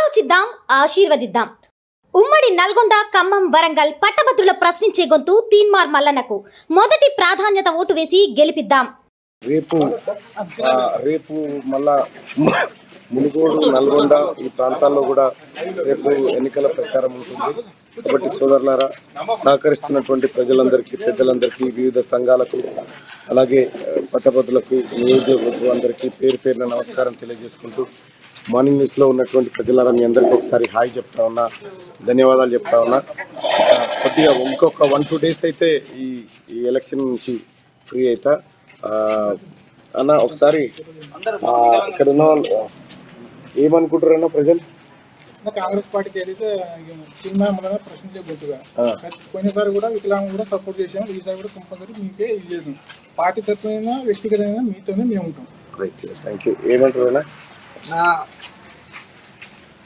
ఆలోచిద్దాం, ఆశీర్వదిద్దాం. ఉమ్మడి నల్గొండ, ఖమ్మం, వరంగల్ పట్టభద్రుల ప్రశ్నించే గొంతు తీన్మార్ మల్లన్నకు మొదటి ప్రాధాన్యత ఓటు వేసి గెలిపిద్దాం. రేపు మళ్ళా మునుగోడు, నల్గొండ ఈ ప్రాంతాల్లో కూడా రేపు ఎన్నికల ప్రచారం ఉంటుంది. కాబట్టి సోదరులారా, సహకరిస్తున్నటువంటి ప్రజలందరికీ, పెద్దలందరికీ, వివిధ సంఘాలకు, అలాగే పట్టభద్రులకు, నియోజకవర్గం అందరికీ పేరు పేరున నమస్కారం తెలియజేసుకుంటూ, మార్నింగ్ న్యూస్లో ఉన్నటువంటి ప్రజలారా మీ అందరికీ ఒకసారి హాయ్ చెప్తా ఉన్నా, ధన్యవాదాలు చెప్తా ఉన్నా. కొద్దిగా ఇంకొక 1-2 days అయితే ఈ ఎలక్షన్ నుంచి ఫ్రీ అవుతా అన్న. ఒకసారి ఇక్కడ ఉన్న వాళ్ళు ఏమనుకుంటారన్నా ప్రజలు? కాంగ్రెస్ పార్టీకి ఏదైతే తీర్మానం ప్రశ్నించే గుర్తుగా పోయినసారి కూడా వికలాంగం కూడా సపోర్ట్ చేసాము, ఈసారి కూడా కంపల్సరీ మీకే ఇది లేదు. పార్టీ తత్వమైనా వ్యక్తిగతమైన మీతోనే మేము ఉంటాం. Thank you. ఏమంటారు?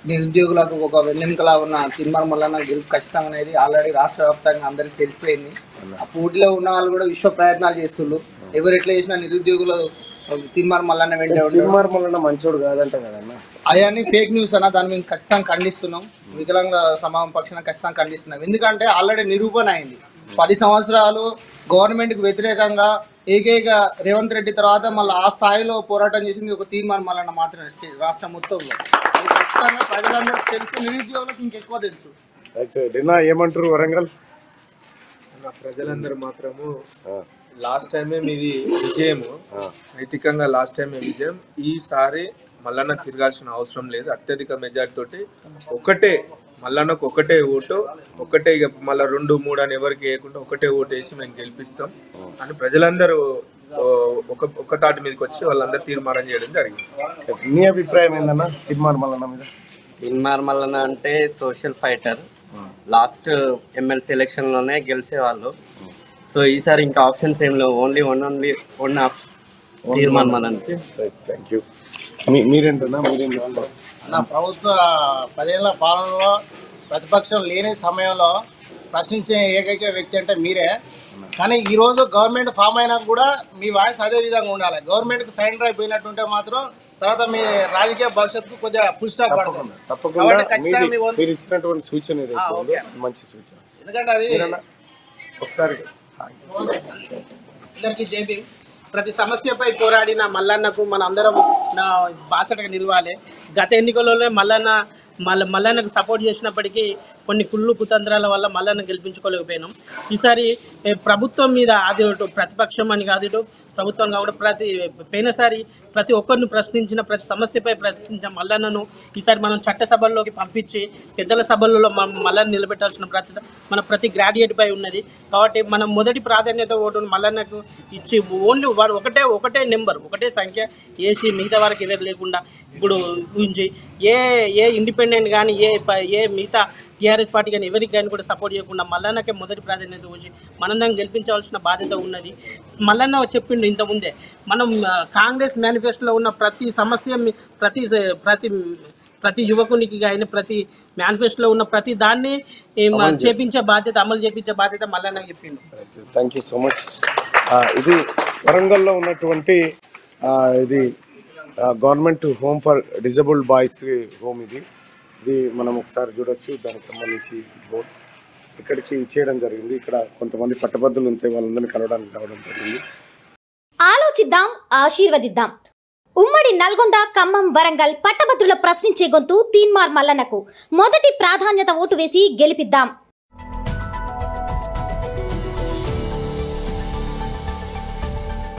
నిరుద్యోగులకు ఒక వెన్నెముకలా ఉన్న తీన్మార్ మల్లన్న గెలుపు ఖచ్చితంగా అనేది ఆల్రెడీ రాష్ట్ర వ్యాప్తంగా అందరికీ తెలిసిపోయింది. ఆ పోటీలో ఉన్న వాళ్ళు కూడా విశ్వ ప్రయత్నాలు చేస్తున్నారు. ఎవరు ఎట్లా చేసినా నిరుద్యోగులు తీన్మార్ మల్లన్న వెంట తీన్మార్ మల్లన్న మంచోడు కాదంట కదన్న. అవన్నీ ఫేక్ న్యూస్ అన్న. దాన్ని మేము ఖచ్చితంగా ఖండిస్తున్నాం. వికలాంగ సమాజం పక్షాన ఖచ్చితంగా ఖండిస్తున్నాం. ఎందుకంటే ఆల్రెడీ నిరూపణ అయింది. 10 సంవత్సరాలు గవర్నమెంట్కి వ్యతిరేకంగా ఏకైక రేవంత్ రెడ్డి తర్వాత మళ్ళీ ఆ స్థాయిలో పోరాటం చేసింది ఒక తీర్మానం మల్లన్న మాత్రమే రాష్ట్రం మొత్తంలో. ఖచ్చితంగా ప్రజలందరికీ తెలుసు, నిరుద్యోగులకు ఇంకెక్కువ తెలుసు. ఏమంటారు వరంగల్ ప్రజలందరూ మాత్రము లాస్ట్ టైమే మీది విజయము, నైతికంగా లాస్ట్ టైమే విజయం. ఈసారి మల్లన్న తిరగాల్సిన అవసరం లేదు. అత్యధిక మెజార్టీ తోటి ఒకటే మల్లన్నకు ఒకటే ఓటు, ఒకటే ఇక మళ్ళీ 2-3 అని ఎవరికి వేయకుండా ఒకటే ఓటు వేసి మేము గెలిపిస్తాం అని ప్రజలందరూ ఒక తాటి మీదకి వచ్చి వాళ్ళందరూ తీర్మానం చేయడం జరిగింది. నీ అభిప్రాయం ఏందన్నా తీన్మార్ మల్లన్న మీద? తీన్మార్ మల్లన్న అంటే social fighter. Last MLC election లోనే గెలిచేవాళ్ళు. సో ఈసారి ఇంకా ఆప్షన్స్ ఏం లేవు. Only one Teenmar Mallanna. Thank you. మీరేంటన్నా? నా ప్రభుత్వ 10 ఏళ్ల పాలనలో ప్రతిపక్షం లేని సమయంలో ప్రశ్నించే ఏకైక వ్యక్తి అంటే మీరే. కానీ ఈరోజు గవర్నమెంట్ ఫామ్ అయినా కూడా మీ వాయిస్ అదే విధంగా ఉండాలి. గవర్నమెంట్కి సరెండర్ అయిపోయినట్టుంటే మాత్రం తర్వాత మీ రాజకీయ భవిష్యత్తుకు కొద్దిగా ఫుల్ స్టాప్ పడుతుంది. తప్పకుండా మీరు ఇచ్చినటువంటి సూచన మంచి సూచన. ఎందుకంటే అది ఒకసారి అందరికీ జేబీ. ప్రతి సమస్యపై పోరాడిన మల్లన్నకు మన అందరం బాసటగా నిలవాలి. గత ఎన్నికలలో మల్లన్నకు సపోర్ట్ చేసినప్పటికీ కొన్ని కుళ్ళు కుతంత్రాల వల్ల మల్లన్న గెలిపించుకోలేకపోయినాం. ఈసారి ప్రభుత్వం మీద అది ప్రతిపక్షం అని కాదు, ప్రభుత్వం కాబట్టి పోయినసారి ప్రతి ఒక్కరిని ప్రశ్నించిన, ప్రతి సమస్యపై ప్రశ్నించిన మల్లన్నను ఈసారి మనం చట్టసభల్లోకి పంపించి పెద్దల సభల్లో మల్లన్న నిలబెట్టాల్సిన బాధ్యత మన ప్రతి గ్రాడ్యుయేట్ పై ఉన్నది. కాబట్టి మనం మొదటి ప్రాధాన్యత ఓటును మల్లన్నకు ఇచ్చి ఓన్లీ ఒకటే నెంబర్, ఒకటే సంఖ్య వేసి మిగతా వారికి ఎవరు లేకుండా ఇప్పుడు ఊహించి ఏ ఇండిపెండెంట్ కానీ ఏ మిగతా టీఆర్ఎస్ పార్టీ కానీ ఎవరికి కానీ కూడా సపోర్ట్ చేయకుండా మల్లన్నకే మొదటి ప్రాధాన్యత వచ్చి మనందరం గెలిపించాల్సిన బాధ్యత ఉన్నది. మల్లన్న చెప్పిండు ఇంతకుముందే, మనం కాంగ్రెస్ మేనిఫెస్టోలో ఉన్న ప్రతి సమస్య ప్రతి యువకునికి కానీ ప్రతి మేనిఫెస్టోలో ఉన్న ప్రతి దాన్ని చేపించే బాధ్యత, అమలు చేపించే బాధ్యత మల్లన్న చెప్పిండు. Thank you so much. ఇది వరంగల్లో ఉన్నటువంటి ఇది government home for disabled boys home. ఇది మనం ఒకసారి చూడొచ్చు. దానికి సంబంధించి బోర్డు ఇక్కడికి ఇచ్చేయడం జరిగింది. ఇక్కడ కొంతమంది పట్టభద్రులు ఉంటే వాళ్ళందరినీ కలవడానికి రావడం జరిగింది. ఆలోచిద్దాం, ఆశీర్వదిద్దాం. ఉమ్మడి నల్గొండ, ఖమ్మం, వరంగల్ పట్టభద్రుల ప్రశ్నించే గొంతు తీన్మార్ మల్లన్నకు మొదటి ప్రాధాన్యత ఓటు వేసి గెలిపిద్దాం.